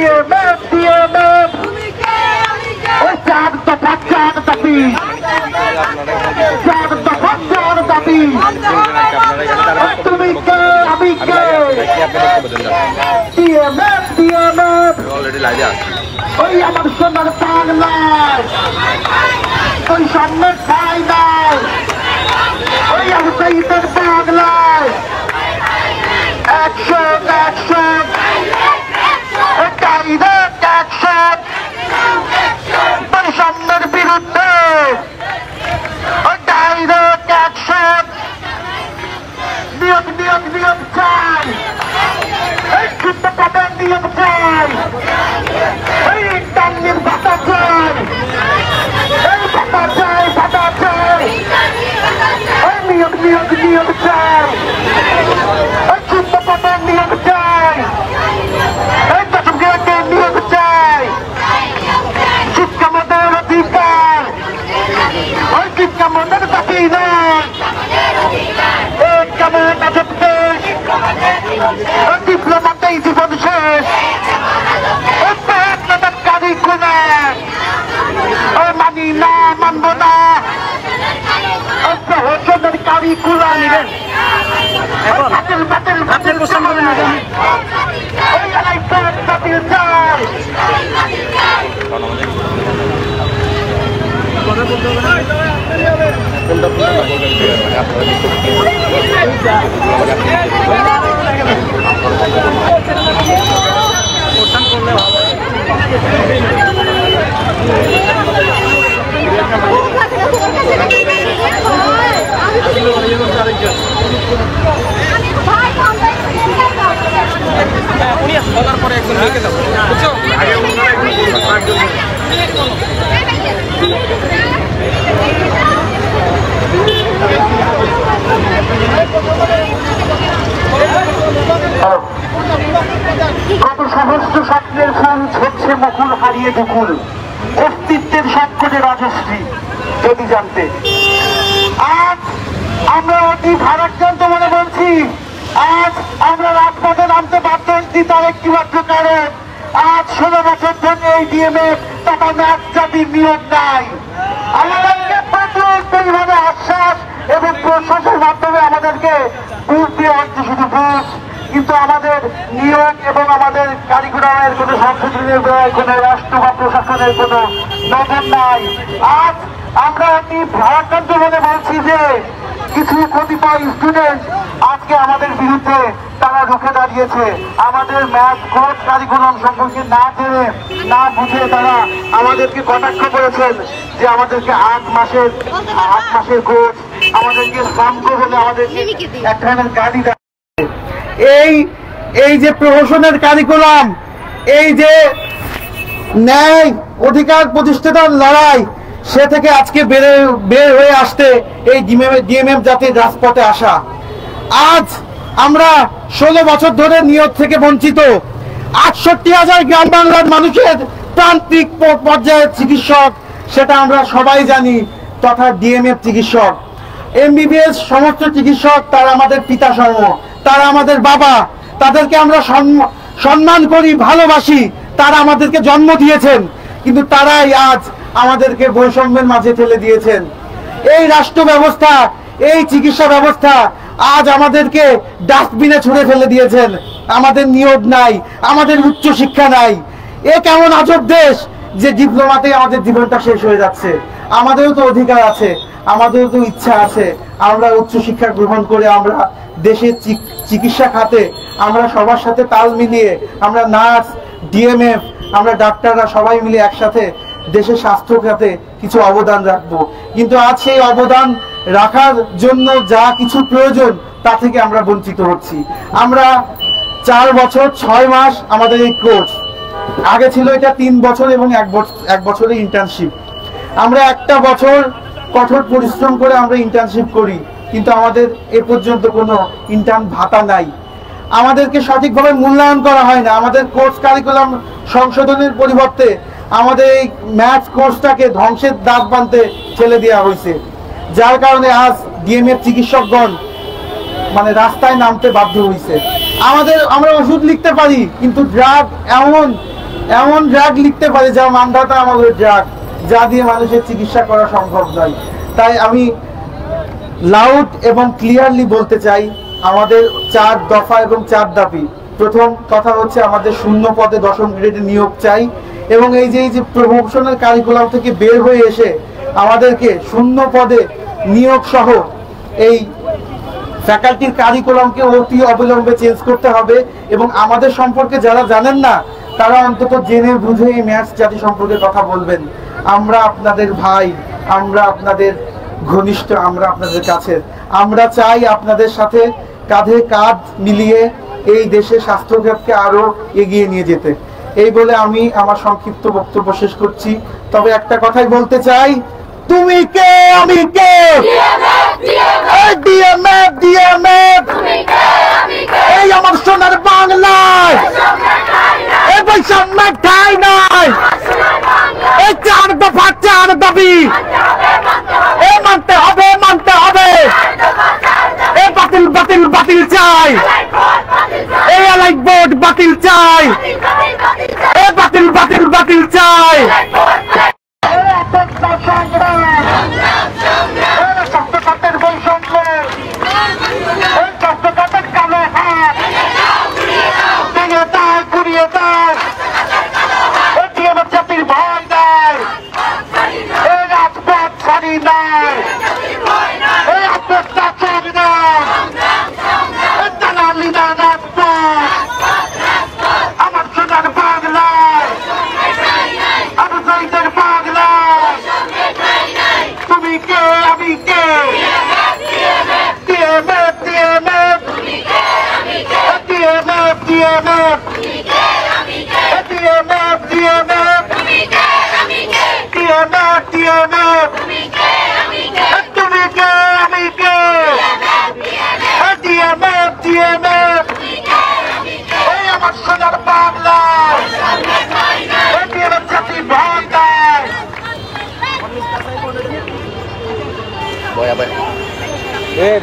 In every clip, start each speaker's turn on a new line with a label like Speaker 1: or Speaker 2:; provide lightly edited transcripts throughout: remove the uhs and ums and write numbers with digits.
Speaker 1: DMF ওই চার দফা দাবি, চার দফা দাবি। তুমি কে আমি কে? DMF ওই আমার সোনার বাংলায় ওই সামনের ঠাই নাই, ওই আমার শহীদের বাংলায় অ্যাকশন অ্যাকশন ডাইরেক্ট অ্যাকশন বৈষম্যের বিরুদ্ধে ডাইরেক্ট অ্যাকশন। নিয়োগ নিয়োগ নিয়োগ চাই, এই ক্ষুদ্র পদের নিয়োগ চাই, এই টাঙ্গির ভাতা চাই, এই ভাতা চাই ভাতা চাই, এই নিয়োগ নিয়োগ নিয়োগ চাই, এই ক্ষুদ্র পদের নিয়োগ চাই, এই দশম গ্রেডের নিয়োগ চাই। শিক্ষা আমাদের অধিকার, ওই শিক্ষা আমাদের দাবি নয়। এই কেমন আজব দেশ, ওই ডিপ্লোমাতেই জীবন শেষ, ওই কারিকুলার ওই মানি না মানব না, ওই প্রহসনের কারিকুলার নিবেন বাতিল বাতিল বাতিল ওই এলাইফের বাতিল চাই। কত সহস্র স্বপ্নের ফুল ঝরছে মুকুল হারিয়ে দুকুল, অস্তিত্বের সংকটে রাজশ্রী যদি জানতে। আজ আমরা অতি ভারাক্রান্ত মনে বলছি, আজ আমরা রাজপথে নামতে বাধ্য হচ্ছি তার একটি মাত্র কারণ, আজ 16 বছর ধরে এই DMF তথা ন্যাক জাতির নিয়োগ নাই। আমাদেরকে প্রচুর পরিমাণে আশ্বাস এবং প্রশ্বাসের মাধ্যমে আমাদেরকে বুঝ দিয়ে হচ্ছে শুধু বুঝ, কিন্তু আমাদের নিয়োগ এবং আমাদের কারিকুলামের কোনো সংশোধনের কোনো রাষ্ট্র বা প্রশাসনের কোনো নজর নাই। আজ আমরা অতি ভারাক্রান্ত মনে বলছি যে কিছু কতিপয় স্টুডেন্ট আজকে আমাদের বিরুদ্ধে তারা রুখে দাঁড়িয়েছে। আমাদের ম্যাথ কোর্স কারিকুলাম সম্পর্কে না জেনে না বুঝে তারা আমাদেরকে কটাক্ষ করেছেন যে আমাদেরকে 8 মাসের কোর্স, আমাদেরকে সামকো বলে আমাদেরকে এক ধরনের গাড়ি দেয়। এই যে প্রহসনের কারিকুলাম, এই যে ন্যায় অধিকার প্রতিষ্ঠাতার লড়াই, সে থেকে আজকে বের হয়ে আসতে এই DMF জাতির রাজপথে আসা। আজ আমরা 16 বছর ধরে নিয়োগ থেকে বঞ্চিত 68,000 গ্রাম বাংলার মানুষের প্রান্তিক পর্যায়ের চিকিৎসক, সেটা আমরা সবাই জানি, তথা DMF চিকিৎসক। MBBS সমস্ত চিকিৎসক তারা আমাদের পিতা সম, তারা আমাদের বাবা, তাদেরকে আমরা সম্মান করি, ভালোবাসি, তারা আমাদেরকে জন্ম দিয়েছেন, কিন্তু তারাই আজ আমাদেরকে বৈষম্যের মাঝে ঠেলে দিয়েছেন। এই রাষ্ট্র ব্যবস্থা, এই চিকিৎসা ব্যবস্থা আজ আমাদেরকে ডাস্টবিনে ছুঁড়ে ফেলে দিয়েছেন। আমাদের নিয়োগ নাই, আমাদের উচ্চ শিক্ষা নাই। এ কেমন আজব দেশ যে ডিপ্লোমাতে আমাদের জীবনটা শেষ হয়ে যাচ্ছে। আমাদেরও তো অধিকার আছে, আমাদেরও তো ইচ্ছা আছে, আমরা উচ্চ শিক্ষা গ্রহণ করে আমরা দেশের চিকিৎসা খাতে আমরা সবার সাথে তাল মিলিয়ে আমরা নার্স, DMF, আমরা ডাক্তাররা সবাই মিলে একসাথে দেশের স্বাস্থ্য খাতে কিছু অবদান রাখবো। কিন্তু আজ সেই অবদান রাখার জন্য যা কিছু প্রয়োজন তা থেকে আমরা বঞ্চিত হচ্ছি। আমরা 4 বছর 6 মাস আমাদের এই কোর্স, আগে ছিল এটা 3 বছর এবং 1 বছরের ইন্টার্নশিপ। আমরা একটা বছর কঠোর পরিশ্রম করে আমরা ইন্টার্নশিপ করি, কিন্তু আমাদের এ পর্যন্ত কোনো ইন্টার্ন ভাতা নাই। আমাদেরকে সঠিকভাবে মূল্যায়ন করা হয় না। আমাদের কোর্স কারিকুলাম সংশোধনের পরিবর্তে আমাদের এই ম্যাথস কোর্সটাকে ধ্বংসের দাঁত বাঁধতে ঠেলে দেওয়া হয়েছে, যার কারণে আজ DMF চিকিৎসকগণ মানে রাস্তায় নামতে বাধ্য হয়েছে। আমরা ওষুধ লিখতে পারি, কিন্তু ড্রাগ এমন এমন ড্রাগ লিখতে পারে যা মানধাতা আমাদের ড্রাগ, যা দিয়ে মানুষের চিকিৎসা করা সম্ভব নয়। তাই আমি লাউড এবং ক্লিয়ারলি বলতে চাই, আমাদের 4 দফা এবং 4 দাবি। প্রথম কথা হচ্ছে আমাদের শূন্য পদে 10ম গ্রেডে নিয়োগ চাই, এবং এই যে প্রমোশনাল কারিকুলাম থেকে বের হয়ে এসে আমাদেরকে শূন্য পদে নিয়োগ সহ এই ফ্যাকাল্টির কারিকুলামকে অতি অবিলম্বে চেঞ্জ করতে হবে। এবং আমাদের সম্পর্কে যারা জানেন না তারা অন্তত জেনে বুঝে এই ম্যাথস জাতি সম্পর্কে কথা বলবেন। আমরা আপনাদের ভাই, আমরা আপনাদের ঘনিষ্ঠ, আমরা আপনাদের কাছে। আমরা চাই আপনাদের সাথে কাঁধে কাঁধ মিলিয়ে এই দেশে স্বাস্থ্যখাতকে আরো এগিয়ে নিয়ে যেতে। এই বলে আমি আমার সংক্ষিপ্ত বক্তব্য শেষ করছি। তবে একটা কথাই বলতে চাই, তুমি কে আমি কে, এই আমার সোনার বাংলায় এই বৈষম্য ঠাঁই নাই, এই 4 দফা 4 দাবি এ মানতে হবে, মানতে হবে। এ বাতিল বাতিল বাতিল চাই, এই এলাইট বোর্ড বাতিল চাই, এ বাতিল বাতিল বাতিল চাই।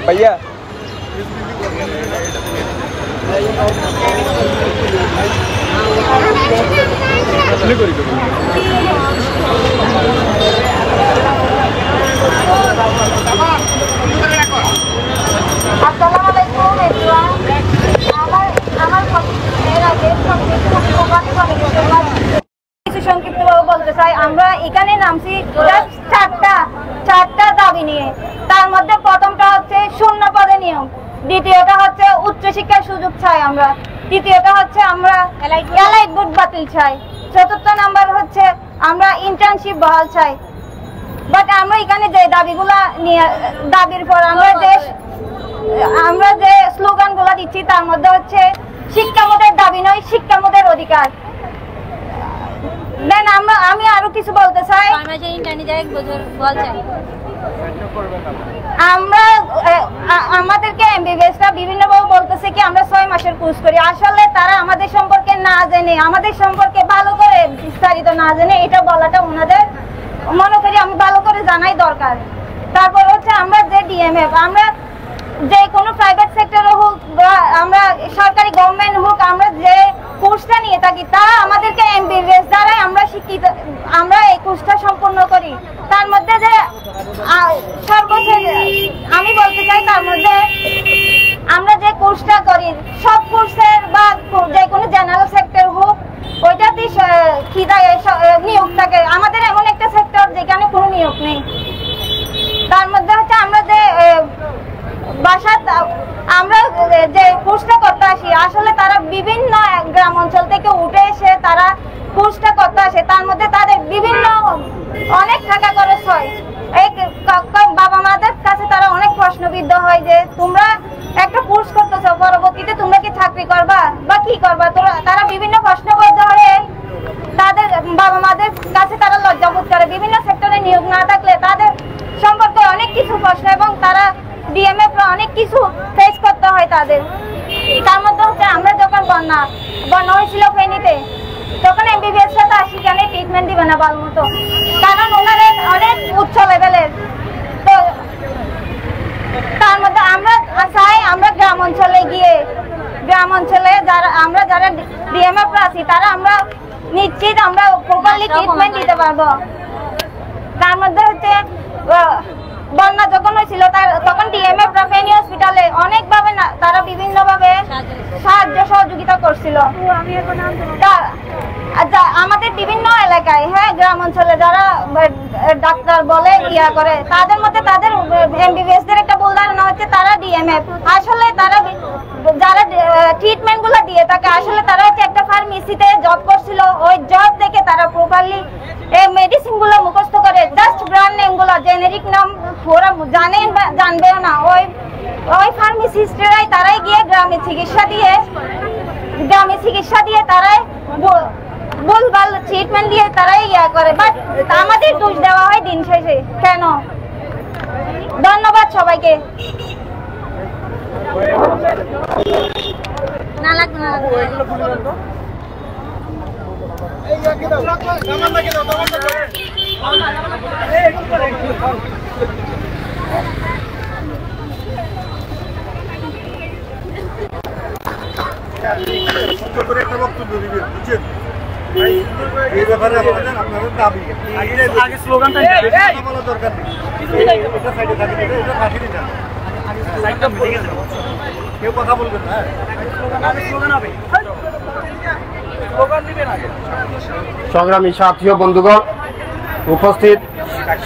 Speaker 2: भैया
Speaker 3: সংক্ষিপ্তভাবে বলতে চাই, আমরা এখানে নামছি চারটা দাবি নিয়ে। তার মধ্যে প্রথমটা হচ্ছে শূন্য পদে নিয়োগ, দ্বিতীয়টা হচ্ছে উচ্চশিক্ষার সুযোগ চাই আমরা, তৃতীয়টা হচ্ছে আমরা এলাইট বোর্ড বাতিল চাই, চতুর্থ নাম্বার হচ্ছে আমরা ইন্টার্নশিপ বহাল চাই। বাট আমরা এখানে যে দাবিগুলা নিয়ে দাবির পর আমরা যে স্লোগান গুলা দিচ্ছি তার মধ্যে হচ্ছে শিক্ষা মোদের দাবি নয়, শিক্ষা মোদের অধিকার। দেন আমি আরো কিছু বলতে চাই, আমরা আমাদেরকে এমবিবিএসরা বিভিন্নভাবে বলতেছে কি আমরা 6 মাসের কোর্স করি। আসলে তারা আমাদের সম্পর্কে না জেনে, আমাদের সম্পর্কে ভালো করে বিস্তারিত না জেনে এটা বলাটা ওনাদের মনে করি আমি ভালো করে জানাই দরকার। তারপর হচ্ছে আমরা যে ডিএমএফ, আমরা যে কোনো প্রাইভেট সেক্টরে হোক বা আমরা সরকারি গভর্নমেন্ট হোক, আমরা যে কোর্সটা নিয়ে থাকি তারা আমাদেরকে এমবিবিএস দ্বারাই আমরা শিক্ষিত, আমরা এই কোর্সটা সম্পূর্ণ করি। তার মধ্যে যে সর্বোচ্চ আমি বলতে চাই, তার মধ্যে আমরা যে কোর্সটা করি সব কোর্সের বা যে কোনো জেনারেল সেক্টর হোক ওইটাতে নিয়োগ থাকে। আমাদের এমন একটা সেক্টর যেখানে কোনো নিয়োগ নেই। তার মধ্যে হচ্ছে আমরা যে আমরা যে কোর্সটা করতে আসি, আসলে তারা বিভিন্ন গ্রাম অঞ্চল থেকে উঠে এসে তারা কোর্সটা করতে আসে। তার মধ্যে তাদের বিভিন্ন অনেক টাকা খরচ হয়। এই বাবা মাদের কাছে তারা অনেক প্রশ্নবিদ্ধ হয় যে তোমরা একটা কোর্স করতেছো, পরবর্তীতে তোমরা কি চাকরি করবা বা কি করবা, তারা বিভিন্ন প্রশ্নবদ্ধ হয়ে তাদের বাবা মাদের কাছে তারা লজ্জাবোধ করে। বিভিন্ন সেক্টরে নিয়োগ না থাকলে তাদের সম্পর্কে অনেক কিছু প্রশ্ন এবং তারা ডিএমএফ অনেক কিছু ফেস করতে হয় তাদের। তার মধ্যে হচ্ছে আমরা যখন বন্যা হয়েছিল ফেনীতে, তখন এমবিবিএস সাথে আসি কেন ট্রিটমেন্ট দিবে না ভালো মতো, কারণ ওনারা অনেক উচ্চ লেভেলের। তো তার মধ্যে আমরা চাই আমরা গ্রাম অঞ্চলে গিয়ে গ্রাম অঞ্চলে যারা ডিএমএফ আছি তারা আমরা নিশ্চিত আমরা প্রপারলি ট্রিটমেন্ট দিতে পারবো। তার মধ্যে হচ্ছে বন্যা যখন হয়েছিল তখন ডিএমএফ ফেনী হসপিটালে অনেকভাবে তারা বিভিন্নভাবে সাহায্য সহযোগিতা করছিল। আমাদের বিভিন্ন এলাকায়, হ্যাঁ, গ্রাম অঞ্চলে যারা ডাক্তার বলে ইয়া করে, তাদের মধ্যে তাদের এমবিবিএস দের একটা ভুল ধারণা হচ্ছে তারা ডিএমএফ। আসলে তারা যারা ট্রিটমেন্ট গুলো দিয়ে থাকে আসলে তারা হচ্ছে একটা ফার্মেসিতে জব করছিল। ওই জব থেকে তারা প্রপারলি এই মেডিসিন গুলো মুখস্থ করে, জাস্ট ব্র্যান্ড নেম গুলো, জেনেরিক নাম ওরা জানবেও না। ওই ফার্মাসিস্টরাই তারাই গিয়ে গ্রামে চিকিৎসা দিয়ে তারাই ভুলভাল ট্রিটমেন্ট দিয়ে তারাই ইয়া করে, বাট আমাদের দোষ দেওয়া হয় দিন শেষে। কেন? ধন্যবাদ সবাইকে। না লাগবে না
Speaker 2: সংগ্রামী সাথী ও বন্ধুগণ, উপস্থিত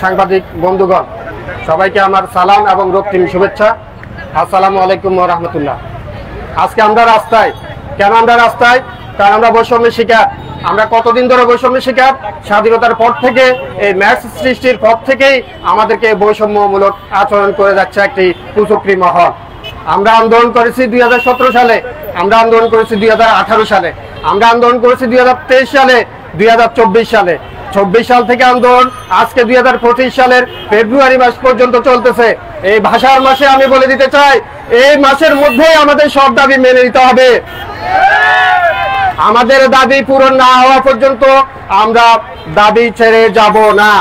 Speaker 2: সাংবাদিক বন্ধুগণ, সবাইকে আমার সালাম এবং রক্তিম শুভেচ্ছা। আসসালামু আলাইকুম ওয়া রাহমাতুল্লাহ। আজকে আমরা রাস্তায়, কেন আমরা রাস্তায়? কারণ আমরা বৈষম্যের শিকার। আমরা কতদিন ধরে বৈষম্যের শিকার? স্বাধীনতার পর থেকে, এই ম্যাক্স সৃষ্টির পর থেকেই আমাদেরকে বৈষম্যমূলক আচরণ করে যাচ্ছে একটি কুচক্রী মহল। আমরা আন্দোলন করেছি 2017 সালে, আমরা আন্দোলন করেছি 2018 সালে, আমরা আন্দোলন করেছি 2023 সালে, 2024 সালে, 24 সাল থেকে আন্দোলন আজকে 2025 সালের ফেব্রুয়ারি মাস পর্যন্ত চলতেছে। এই ভাষার মাসে আমি বলে দিতে চাই, এই মাসের মধ্যেই আমাদের সব দাবি মেনে নিতে হবে। আমাদের দাবি পূরণ না হওয়া পর্যন্ত আমরা দাবি ছেড়ে যাব না।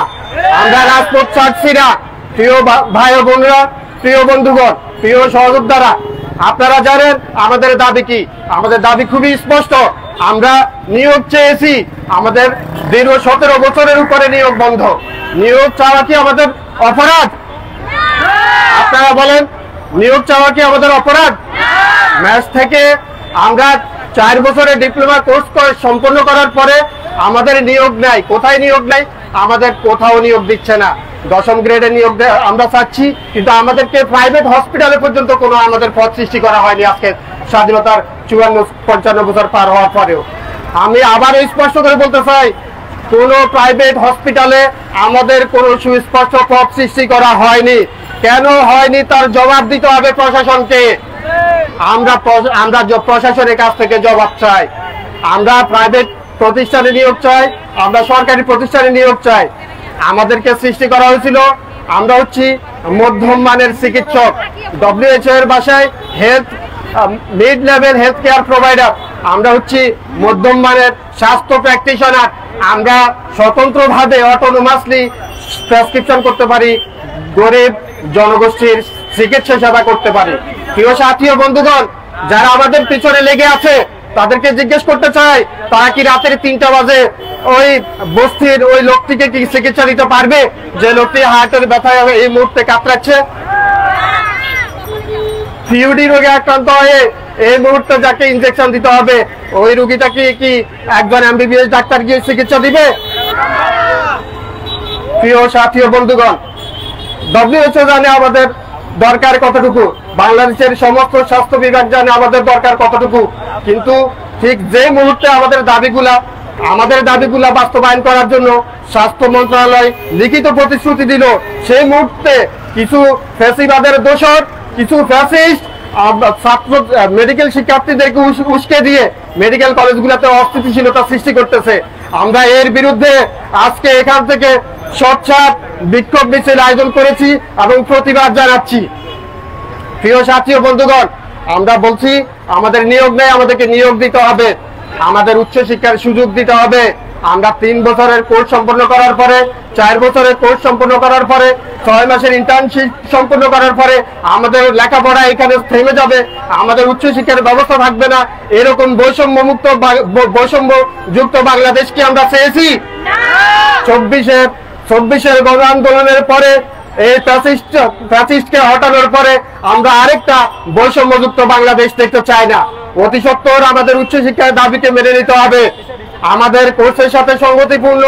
Speaker 2: আমরা রাজপথ ছাড়ছি না। প্রিয় ভাই ও বোনরা, প্রিয় বন্ধুগণ, প্রিয় সহযোদ্ধারা, আপনারা জানেন আমাদের দাবি কি। আমাদের দাবি খুবই স্পষ্ট। আমরা নিয়োগ চেয়েছি, আমাদের দীর্ঘ 17 বছরের উপরে নিয়োগ বন্ধ। নিয়োগ চাওয়া কি আমাদের অপরাধ? আপনারা বলেন, নিয়োগ চাওয়া কি আমাদের অপরাধ? ম্যাচ থেকে আমরা 4 বছরের ডিপ্লোমা কোর্স সম্পন্ন করার পরে আমাদের নিয়োগ নাই। কোথায় নিয়োগ নাই? আমাদের কোথাও নিয়োগ দিচ্ছে না। 10ম গ্রেডে নিয়োগ আমরা চাচ্ছি, কিন্তু আমাদেরকে প্রাইভেট হসপিটালে পর্যন্ত কোনো আমাদের পদ সৃষ্টি করা হয়নি আজকে স্বাধীনতার 54-55 বছর পার হওয়ার পরেও। আমি আবার স্পষ্ট করে বলতে চাই, কোনো প্রাইভেট হসপিটালে আমাদের কোনো সুস্পষ্ট পদ সৃষ্টি করা হয়নি। কেন হয়নি তার জবাব দিতে হবে প্রশাসনকে। আমরা প্রশাসনের কাছ থেকে জবাব চাই। আমরা প্রাইভেট প্রতিষ্ঠানে নিয়োগ চাই, আমরা সরকারি প্রতিষ্ঠানে নিয়োগ চাই। আমাদেরকে সৃষ্টি করা হয়েছিল, আমরা হচ্ছি মধ্যম মানের চিকিৎসক, WHO এর ভাষায় mid level health care provider. আমরা হচ্ছি মধ্যম মানের স্বাস্থ্য প্র্যাকটিশনার। আমরা স্বতন্ত্রভাবে অটোনোমাসলি প্রেসক্রিপশন করতে পারি, গরিব জনগোষ্ঠীর চিকিৎসা সেবা করতে পারি। প্রিয় সাথী ও বন্ধুগণ, যারা আমাদের পিছনে লেগে আছে তাদেরকে জিজ্ঞেস করতে চাই, তারা কি রাতের 3টা বাজে ওই বস্তির ওই লোকটিকে কি চিকিৎসা দিতে পারবে, যে লোকটি হার্টের ব্যথায় এই মুহূর্তে কাতরাচ্ছে? পিইউডি রোগে আক্রান্ত হয়ে এই মুহূর্তে যাকে ইনজেকশন দিতে হবে, ওই রোগীটাকে কি একজন এমবিবিএস ডাক্তার গিয়ে চিকিৎসা দিবে? প্রিয় সাথী ও বন্ধুগণ, WHO জানে আমাদের দরকার কতটুকু, বাংলাদেশের সমস্ত স্বাস্থ্য বিভাগ জানে আমাদের দরকার কতটুকু, কিন্তু ঠিক যে মুহূর্তে আমাদের দাবিগুলা বাস্তবায়ন করার জন্য স্বাস্থ্য মন্ত্রণালয় লিখিত প্রতিশ্রুতি দিল, সেই মুহূর্তে কিছু ফ্যাসিবাদের দোসর, কিছু ফ্যাসিস্ট ছাত্র মেডিকেল শিক্ষার্থীদেরকে উস্কে দিয়ে মেডিকেল কলেজগুলোতে অস্থিতিশীলতা সৃষ্টি করতেছে। আমরা এর বিরুদ্ধে আজকে এখান থেকে সোচ্চার বিক্ষোভ মিছিল আয়োজন করেছি এবং প্রতিবাদ জানাচ্ছি। প্রিয় সাথী ও বন্ধুগণ, আমরা বলছি আমাদের নিয়োগ নেই, আমাদেরকে নিয়োগ দিতে হবে, আমাদের উচ্চশিক্ষার সুযোগ দিতে হবে, আমরা 3 বছরের কোর্স সম্পন্ন করার পরে, 4 বছরের কোর্স সম্পন্ন করার পরে, 6 মাসের ইন্টার্নশিপ সম্পন্ন করার পরে আমাদের লেখাপড়া এখানে থেমে যাবে, আমাদের উচ্চশিক্ষার ব্যবস্থা থাকবে না, এরকম বৈষম্য যুক্ত বাংলাদেশ কি আমরা চেয়েছি? 24-এর গণ আন্দোলনের পরে এই ফ্যাসিস্টকে হটানোর পরে আমরা আরেকটা বৈষম্যযুক্ত বাংলাদেশ দেখতে চাই না। অতি সত্বর আমাদের উচ্চশিক্ষার দাবিকে মেনে নিতে হবে। আমাদের কোর্সের সাথে সংগতিপূর্ণ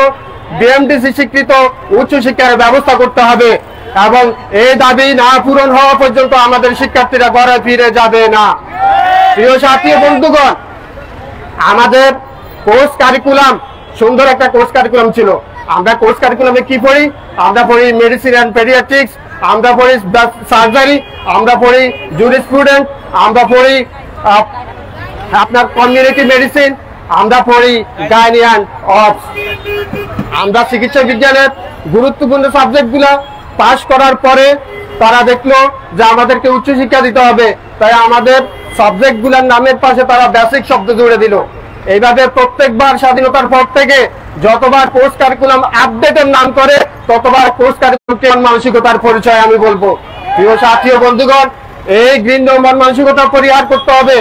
Speaker 2: বিএমডিসি স্বীকৃত উচ্চশিক্ষার ব্যবস্থা করতে হবে এবং এই দাবি না পূরণ হওয়া পর্যন্ত আমাদের শিক্ষার্থীরা ঘরে ফিরে যাবে না। প্রিয় সাথী বন্ধুগণ, আমাদের কোর্স কারিকুলাম সুন্দর একটা কোর্স কারিকুলাম ছিল। আমরা কোর্স কারিকুলামে কি পড়ি? আমরা পড়ি মেডিসিন অ্যান্ড পেডিয়াট্রিক্স, আমরা পড়ি সার্জারি, আমরা পড়ি জুরিসপ্রুডেন্স, আমরা পড়ি আপনার কমিউনিটি মেডিসিন, আমরা পড়ি গাইনি অ্যান্ড অপস। আমরা চিকিৎসা বিজ্ঞানের গুরুত্বপূর্ণ সাবজেক্টগুলো পাশ করার পরে তারা দেখলো যে আমাদেরকে উচ্চশিক্ষা দিতে হবে, তাই আমাদের সাবজেক্টগুলোর নামের পাশে তারা বেসিক শব্দ জুড়ে দিল। এইভাবে প্রত্যেকবার স্বাধীনতার পর থেকে যতবার কোর্স কারিকুলাম আপডেটের নাম করে ততবার কোর্স কারিকুলাম মানসিকতার পরিচয় আমি বলবো। প্রিয় সাথী ও বন্ধুগণ, এই ঘৃণ্য মন মানসিকতা পরিহার করতে হবে।